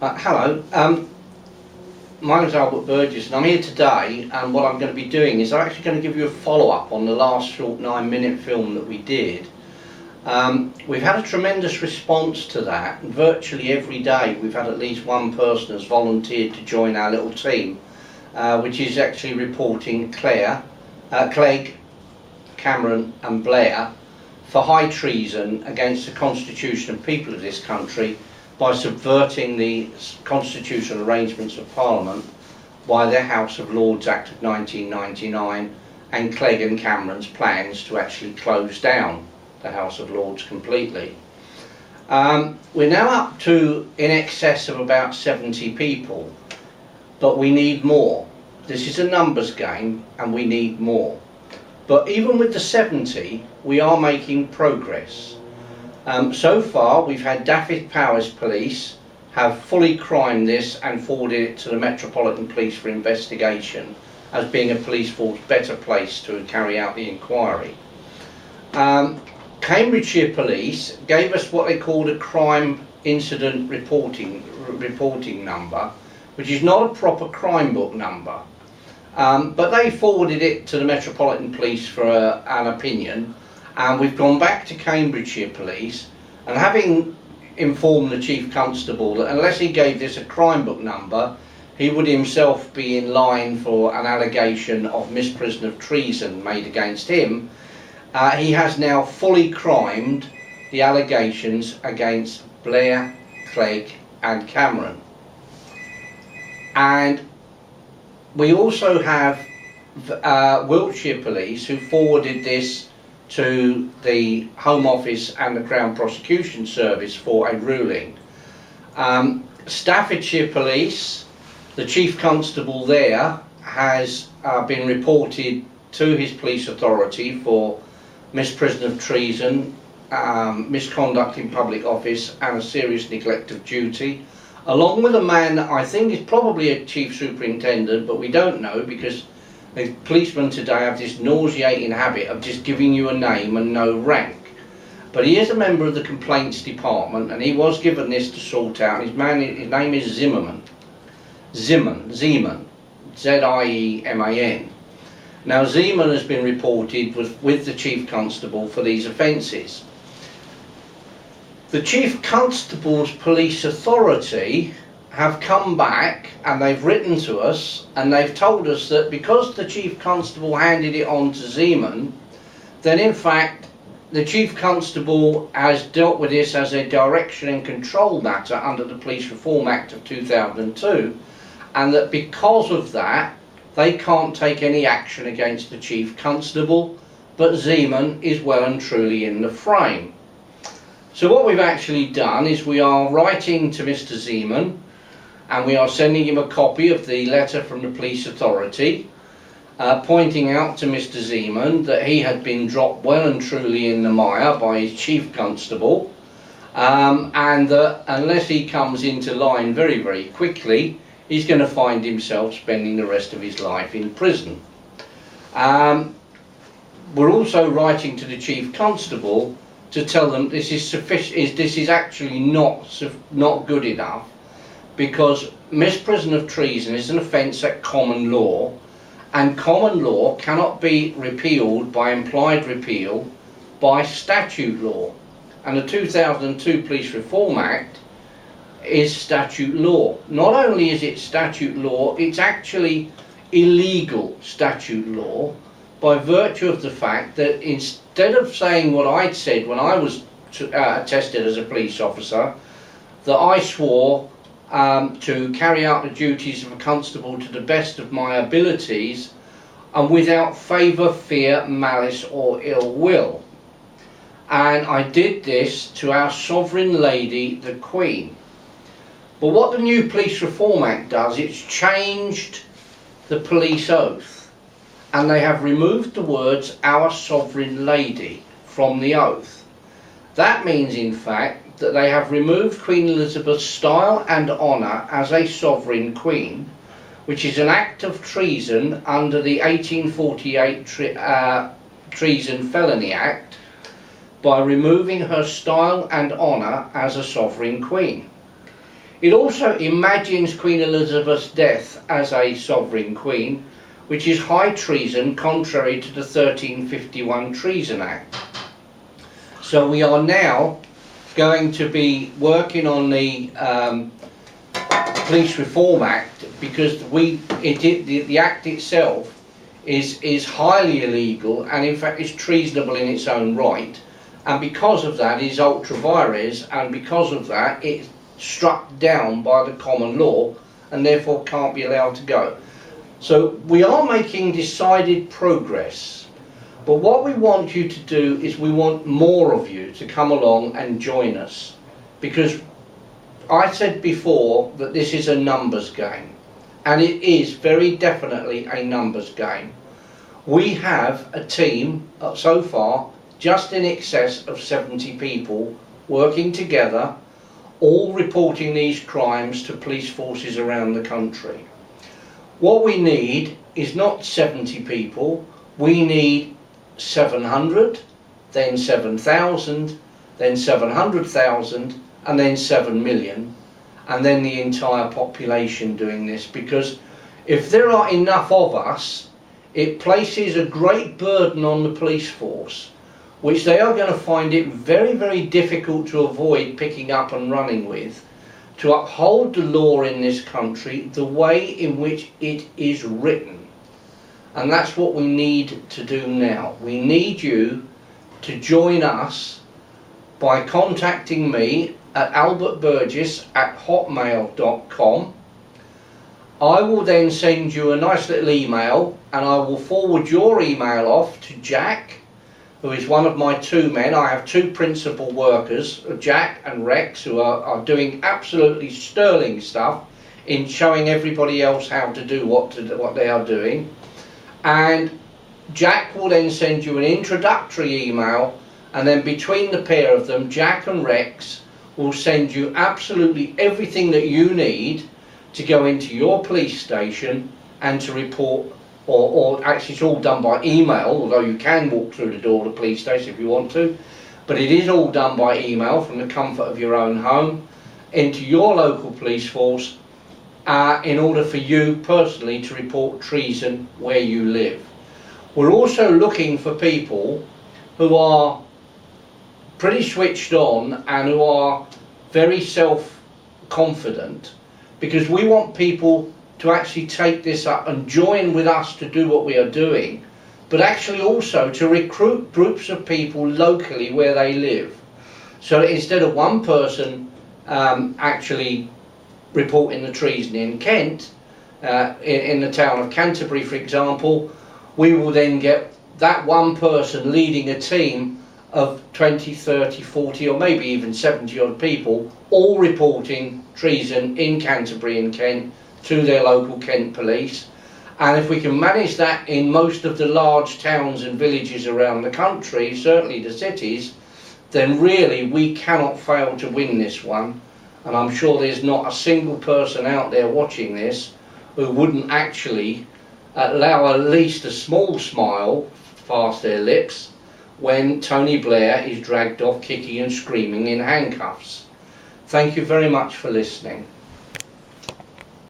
Hello, my name's Albert Burgess and I'm here today, and what I'm going to be doing is I'm actually going to give you a follow-up on the last short 9-minute film that we did. We've had a tremendous response to that, and virtually every day we've had at least one person has volunteered to join our little team, which is actually reporting Clegg, Cameron and Blair for high treason against the constitution and people of this country by subverting the constitutional arrangements of Parliament by their House of Lords Act of 1999 and Clegg and Cameron's plans to actually close down the House of Lords completely. We're now up to in excess of about 70 people, but we need more. This is a numbers game and we need more. But even with the 70, we are making progress. So far we've had Daffy Powers Police have fully crimed this and forwarded it to the Metropolitan Police for investigation as being a police force better placed to carry out the inquiry. Cambridgeshire Police gave us what they called a crime incident reporting number, which is not a proper crime book number, but they forwarded it to the Metropolitan Police for an opinion. And we've gone back to Cambridgeshire Police, and having informed the Chief Constable that unless he gave this a crime book number, he would himself be in line for an allegation of misprision of treason made against him, he has now fully crimed the allegations against Blair, Clegg and Cameron. And we also have Wiltshire Police who forwarded this to the Home Office and the Crown Prosecution Service for a ruling. Staffordshire Police, the Chief Constable there has been reported to his police authority for misprision of treason, misconduct in public office and a serious neglect of duty, along with a man that I think is probably a Chief Superintendent, but we don't know because the policemen today have this nauseating habit of just giving you a name and no rank. But he is a member of the Complaints Department and he was given this to sort out. His name is Zimmerman, Z-I-E-M-A-N. Now Zeman has been reported with the Chief Constable for these offences. The Chief Constable's Police Authority have come back and they've written to us and they've told us that because the Chief Constable handed it on to Zeman, then in fact the Chief Constable has dealt with this as a direction and control matter under the Police Reform Act of 2002, and that because of that they can't take any action against the Chief Constable, but Zeman is well and truly in the frame. So what we've actually done is we are writing to Mr. Zeman and we are sending him a copy of the letter from the police authority pointing out to Mr. Zeman that he had been dropped well and truly in the mire by his Chief Constable, and that unless he comes into line very, very quickly, he's going to find himself spending the rest of his life in prison. We're also writing to the Chief Constable to tell them this is sufficient. This is actually not good enough, because misprision of treason is an offence at common law, and common law cannot be repealed by implied repeal by statute law. And the 2002 Police Reform Act is statute law. Not only is it statute law, it's actually illegal statute law by virtue of the fact that instead of saying what I'd said when I was tested as a police officer, that I swore to carry out the duties of a constable to the best of my abilities and without favour, fear, malice or ill will. And I did this to our sovereign lady, the Queen. But what the new Police Reform Act does, it's changed the police oath, and they have removed the words "our sovereign lady" from the oath. That means in fact that they have removed Queen Elizabeth's style and honour as a sovereign queen, which is an act of treason under the 1848 Treason Felony Act, by removing her style and honour as a sovereign queen. It also imagines Queen Elizabeth's death as a sovereign queen, which is high treason contrary to the 1351 Treason Act. So we are now going to be working on the Police Reform Act, because the Act itself is highly illegal, and in fact is treasonable in its own right, and because of that is ultra vires, and because of that it's struck down by the common law and therefore can't be allowed to go. So we are making decided progress, but what we want you to do is we want more of you to come along and join us, because I said before that this is a numbers game, and it is very definitely a numbers game. We have a team so far just in excess of 70 people working together, all reporting these crimes to police forces around the country. What we need is not 70 people, we need 700, then 7,000, then 700,000, and then 7 million, and then the entire population doing this, because if there are enough of us, it places a great burden on the police force, which they are going to find it very, very difficult to avoid picking up and running with, to uphold the law in this country the way in which it is written. And that's what we need to do now. We need you to join us by contacting me at albertburgess@hotmail.com. I will then send you a nice little email, and I will forward your email off to Jack, who is one of my two men. I have two principal workers, Jack and Rex, who are doing absolutely sterling stuff in showing everybody else how to do what they are doing. And Jack will then send you an introductory email, and then between the pair of them, Jack and Rex will send you absolutely everything that you need to go into your police station and to report, or actually it's all done by email, although you can walk through the door of the police station if you want to, but it is all done by email from the comfort of your own home into your local police force, in order for you personally to report treason where you live. We're also looking for people who are pretty switched on and who are very self-confident, because we want people to actually take this up and join with us to do what we are doing, but actually also to recruit groups of people locally where they live. So that instead of one person actually reporting the treason in Kent, in the town of Canterbury for example, we will then get that one person leading a team of 20, 30, 40 or maybe even 70 odd people, all reporting treason in Canterbury and Kent to their local Kent police. And if we can manage that in most of the large towns and villages around the country, certainly the cities, then really we cannot fail to win this one. And I'm sure there's not a single person out there watching this who wouldn't actually allow at least a small smile past their lips when Tony Blair is dragged off kicking and screaming in handcuffs. Thank you very much for listening.